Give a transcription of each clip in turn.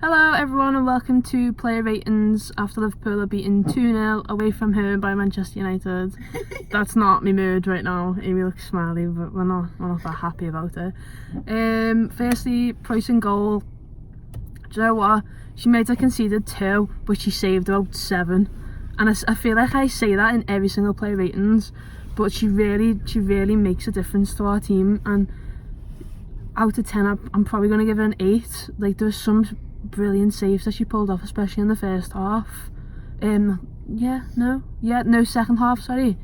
Hello everyone and welcome to player ratings after Liverpool are beaten 2-0 away from home by Manchester United. That's not my mood right now. Amy looks smiley, but we're not that happy about it. Firstly, Preuss in goal. Do you know what? She might have conceded 2, but she saved about 7. And I feel like I say that in every single player ratings, but she really makes a difference to our team. And out of 10, I'm probably going to give her an 8. Like, there was some brilliant saves that she pulled off, especially in the first half. Second half, sorry.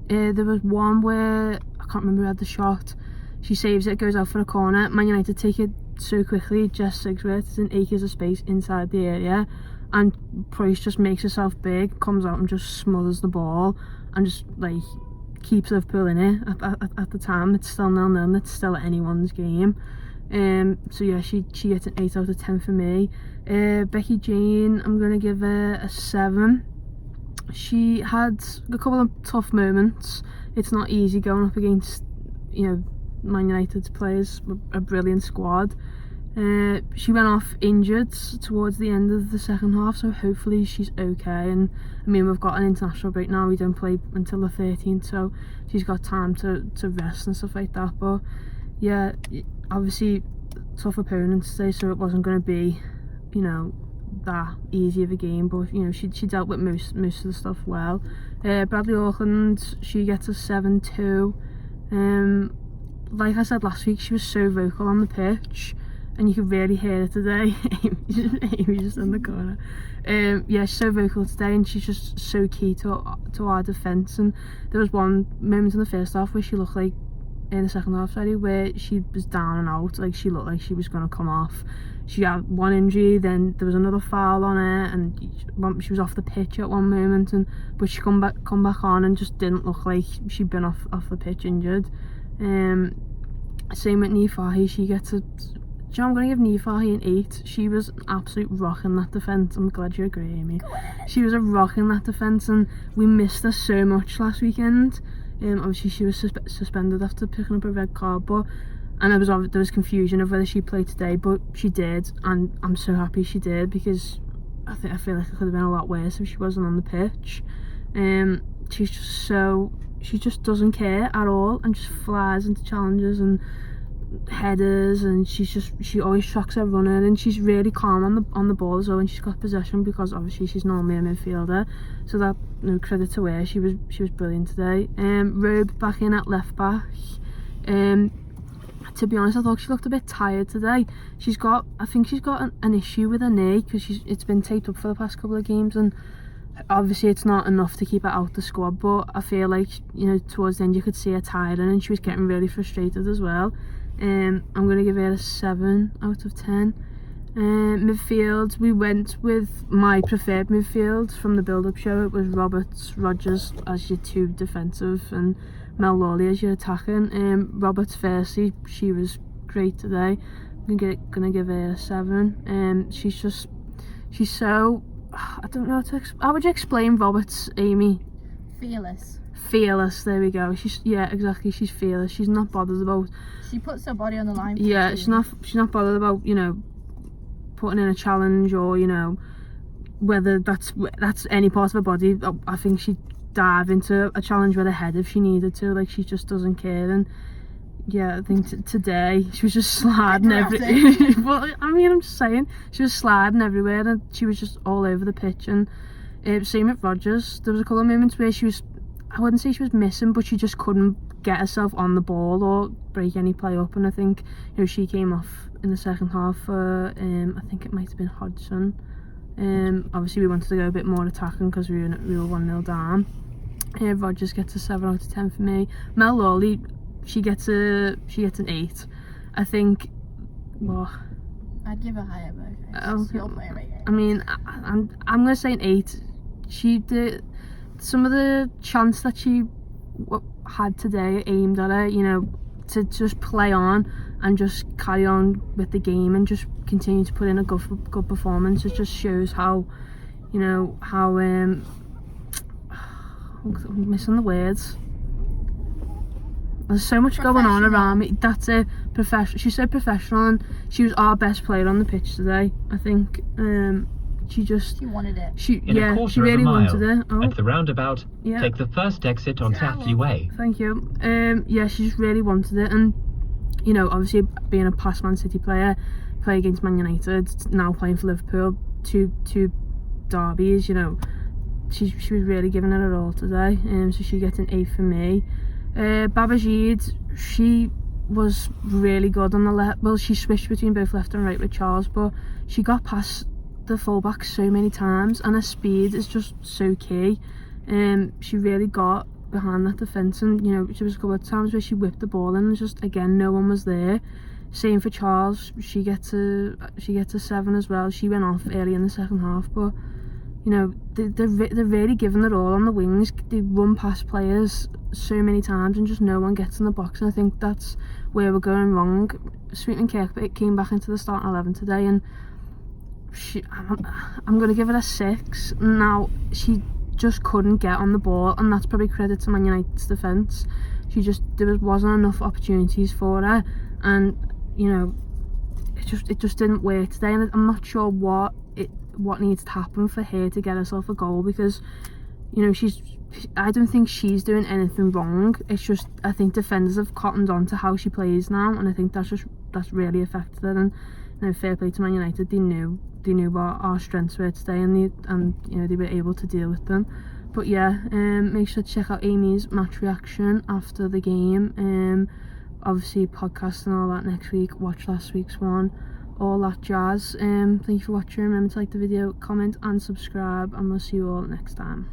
There was one where I can't remember who had the shot. She saves it, goes out for a corner. Man United take it so quickly. Jess Sigsworth is in acres of space inside the area, and Preuss just makes herself big, comes out and just smothers the ball and just like keeps Liverpool in it. At the time, it's still 0-0. It's still anyone's game. So yeah, she gets an 8 out of 10 for me. Becky Jane, I'm gonna give her a 7. She had a couple of tough moments. It's not easy going up against, Man United's players, a brilliant squad. She went off injured towards the end of the second half, so hopefully she's okay. And I mean, we've got an international break now. We don't play until the 13th, so she's got time to rest and stuff like that. But yeah, obviously tough opponents today, so it wasn't going to be, that easy of a game. But she dealt with most of the stuff well. Bradley Auckland, she gets a 7 too. Like I said last week, she was so vocal on the pitch, and you could really hear it today. Amy just in the corner. Yeah, she's so vocal today, and she's just so key to our defence. And there was one moment in the first half where she looked like, in the second half, sorry, where she was down and out. Like, she looked like she was going to come off. She had one injury, then there was another foul on her, and she was off the pitch at one moment, but she come back on and just didn't look like she'd been off the pitch injured. Same with Nifahi. She gets a... I'm going to give Nifahi an 8. She was an absolute rock in that defence. I'm glad you agree, Amy. She was a rock in that defence, and we missed her so much last weekend. Obviously she was suspended after picking up a red card, and there was confusion of whether she played today, but she did, and I'm so happy she did, because I feel like it could have been a lot worse if she wasn't on the pitch. She just doesn't care at all, and just flies into challenges and headers, and she always tracks her runner, and she's really calm on the ball as well when she's got possession, because obviously she's normally a midfielder, so that, credit to her. She was brilliant today. Robe back in at left back. To be honest, I thought she looked a bit tired today. I think she's got an issue with her knee, because it's been taped up for the past couple of games, and obviously it's not enough to keep her out the squad, but I feel like, towards the end you could see her tired, and she was getting really frustrated as well. I'm going to give her a 7 out of 10. Midfield, we went with my preferred midfield from the build-up show. It was Roberts, Rodgers as your 2 defensive, and Mel Lawley as your attacking. Roberts, firstly, she was great today. I'm gonna give her a 7. She's so... I don't know how would you explain Roberts, Amy? Fearless, there we go. Yeah, exactly, she's fearless. She's not bothered about... She puts her body on the line. Yeah, she's not bothered about, putting in a challenge, or, whether that's any part of her body. I think she'd dive into a challenge with her head if she needed to. Like, she just doesn't care. And yeah, I think today she was just sliding well, I mean, I'm just saying, she was sliding everywhere, and she was just all over the pitch. And same with Rodgers. There was a couple of moments where I wouldn't say she was missing, but she just couldn't get herself on the ball or break any play up. And I think, she came off in the second half for, I think it might have been Hodgson. Obviously we wanted to go a bit more attacking because we were 1-0 down. Rodgers gets a 7 out of 10 for me. Mel Lawley, she gets an 8. I think, well, I'd give her higher, but your player rating. I mean, I'm gonna say an 8. She did some of the chance that she had today aimed at her, to just play on and just carry on with the game and just continue to put in a good performance. It just shows how, I'm missing the words. There's so much going on around me. That's it. She said professional, and she was our best player on the pitch today, I think. She wanted it. She quarter she really of a mile, wanted it. at the roundabout, take the first exit on Tatley Way. Thank you. Yeah, she just really wanted it, and you know, obviously being a past Man City player, play against Man United, now playing for Liverpool, two derbies, you know, she was really giving it her all today. So she gets an 8 for me. Babajid, she was really good on the left. Well, she switched between both left and right with Charles, but she got past the fullback so many times, and her speed is just so key. She really got behind that defence, and you know, there was a couple of times where she whipped the ball in, and just again no one was there. Same for Charles. She gets a 7 as well. She went off early in the second half, but you know, they're really giving it all on the wings. They run past players so many times, and just no one gets in the box, and I think that's where we're going wrong. Sweetman Kirkpatrick came back into the starting 11 today, and I'm going to give it a 6. Now, she just couldn't get on the ball, and that's probably credit to Man United's defence. There wasn't enough opportunities for her, and you know, it just didn't work today, and I'm not sure what needs to happen for her to get herself a goal, because you know, I don't think she's doing anything wrong. It's just, I think defenders have cottoned on to how she plays now, and I think that's really affected her. And you know, fair play to Man United, they knew what our strengths were today, and you know, they were able to deal with them. But yeah, make sure to check out Amy's match reaction after the game. Obviously podcast and all that next week. Watch last week's one, all that jazz. Thank you for watching. Remember to like the video, comment and subscribe, and we'll see you all next time.